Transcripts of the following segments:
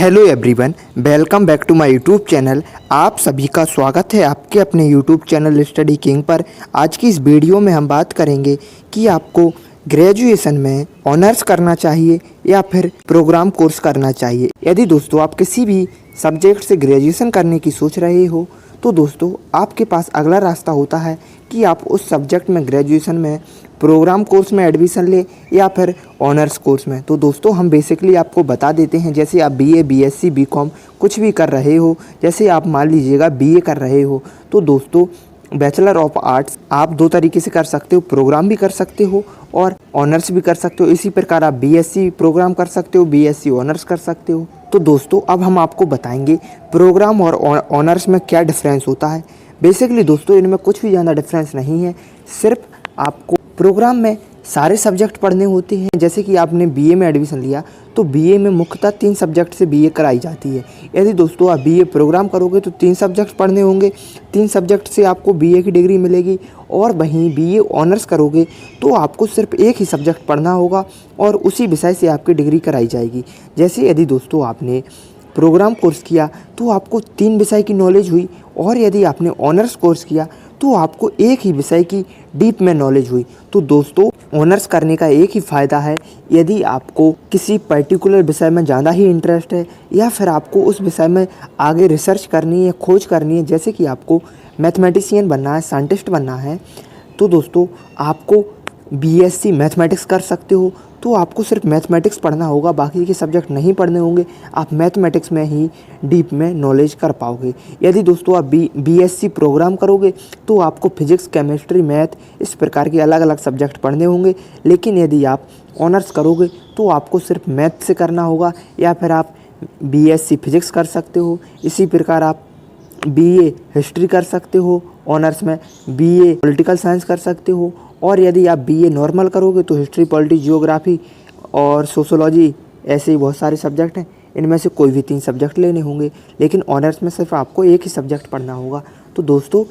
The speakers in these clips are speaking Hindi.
Hello everyone, welcome back to my YouTube channel. आप सभी का स्वागत है आपके अपने यूट्यूब चैनल स्टडी किंग पर। आज की इस वीडियो में हम बात करेंगे कि आपको ग्रेजुएशन में ऑनर्स करना चाहिए या फिर प्रोग्राम कोर्स करना चाहिए। यदि दोस्तों आप किसी भी सब्जेक्ट से ग्रेजुएशन करने की सोच रहे हो तो दोस्तों आपके पास अगला रास्ता होता है कि आप उस सब्जेक्ट में ग्रेजुएशन में प्रोग्राम कोर्स में एडमिशन ले या फिर ऑनर्स कोर्स में। तो दोस्तों हम बेसिकली आपको बता देते हैं, जैसे आप बीए, बीएससी, बीकॉम कुछ भी कर रहे हो, जैसे आप मान लीजिएगा बीए कर रहे हो तो दोस्तों बैचलर ऑफ आर्ट्स आप दो तरीके से कर सकते हो, प्रोग्राम भी कर सकते हो और ऑनर्स भी कर सकते हो। इसी प्रकार आप बीएससी प्रोग्राम कर सकते हो, बीएससी ऑनर्स कर सकते हो। तो दोस्तों अब हम आपको बताएंगे प्रोग्राम और ऑनर्स में क्या डिफरेंस होता है। बेसिकली दोस्तों इनमें कुछ भी ज़्यादा डिफरेंस नहीं है, सिर्फ आपको प्रोग्राम में सारे सब्जेक्ट पढ़ने होते हैं। जैसे कि आपने बीए में एडमिशन लिया तो बीए में मुख्यतः 3 सब्जेक्ट से बीए कराई जाती है। यदि दोस्तों आप बीए प्रोग्राम करोगे तो 3 सब्जेक्ट पढ़ने होंगे, 3 सब्जेक्ट से आपको बीए की डिग्री मिलेगी। और वहीं बीए ऑनर्स करोगे तो आपको सिर्फ एक ही सब्जेक्ट पढ़ना होगा और उसी विषय से आपकी डिग्री कराई जाएगी। जैसे यदि दोस्तों आपने प्रोग्राम कोर्स किया तो आपको 3 विषय की नॉलेज हुई और यदि आपने ऑनर्स कोर्स किया तो आपको एक ही विषय की डीप में नॉलेज हुई। तो दोस्तों ऑनर्स करने का एक ही फ़ायदा है, यदि आपको किसी पर्टिकुलर विषय में ज़्यादा ही इंटरेस्ट है या फिर आपको उस विषय में आगे रिसर्च करनी है, खोज करनी है, जैसे कि आपको मैथमेटिशियन बनना है, साइंटिस्ट बनना है, तो दोस्तों आपको बीएससी मैथमेटिक्स कर सकते हो। तो आपको सिर्फ मैथमेटिक्स पढ़ना होगा, बाकी के सब्जेक्ट नहीं पढ़ने होंगे, आप मैथमेटिक्स में ही डीप में नॉलेज कर पाओगे। यदि दोस्तों आप बीएससी प्रोग्राम करोगे तो आपको फिजिक्स, केमिस्ट्री, मैथ इस प्रकार के अलग अलग सब्जेक्ट पढ़ने होंगे। लेकिन यदि आप ऑनर्स करोगे तो आपको सिर्फ मैथ से करना होगा या फिर आप बीएससी फिजिक्स कर सकते हो। इसी प्रकार आप बीए हिस्ट्री कर सकते हो, ऑनर्स में बीए पॉलिटिकल साइंस कर सकते हो। और यदि आप बीए नॉर्मल करोगे तो हिस्ट्री, पॉलिटिक्स, जियोग्राफी और सोशोलॉजी ऐसे ही बहुत सारे सब्जेक्ट हैं, इनमें से कोई भी 3 सब्जेक्ट लेने होंगे। लेकिन ऑनर्स में सिर्फ आपको एक ही सब्जेक्ट पढ़ना होगा। तो दोस्तों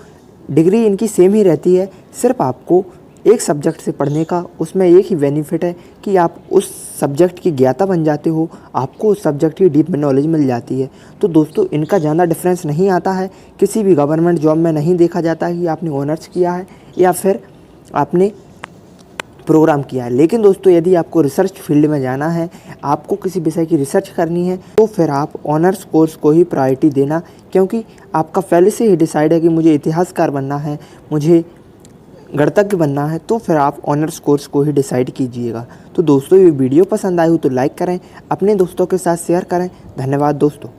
डिग्री इनकी सेम ही रहती है, सिर्फ आपको एक सब्जेक्ट से पढ़ने का उसमें एक ही बेनिफिट है कि आप उस सब्जेक्ट की ज्ञाता बन जाते हो, आपको उस सब्जेक्ट की डीप में नॉलेज मिल जाती है। तो दोस्तों इनका ज़्यादा डिफरेंस नहीं आता है, किसी भी गवर्नमेंट जॉब में नहीं देखा जाता है कि आपने ऑनर्स किया है या फिर आपने प्रोग्राम किया है। लेकिन दोस्तों यदि आपको रिसर्च फील्ड में जाना है, आपको किसी विषय की रिसर्च करनी है, तो फिर आप ऑनर्स कोर्स को ही प्रायोरिटी देना, क्योंकि आपका पहले से ही डिसाइड है कि मुझे इतिहासकार बनना है, मुझे गणितज्ञ बनना है, तो फिर आप ऑनर्स कोर्स को ही डिसाइड कीजिएगा। तो दोस्तों ये वीडियो पसंद आई हो तो लाइक करें, अपने दोस्तों के साथ शेयर करें। धन्यवाद दोस्तों।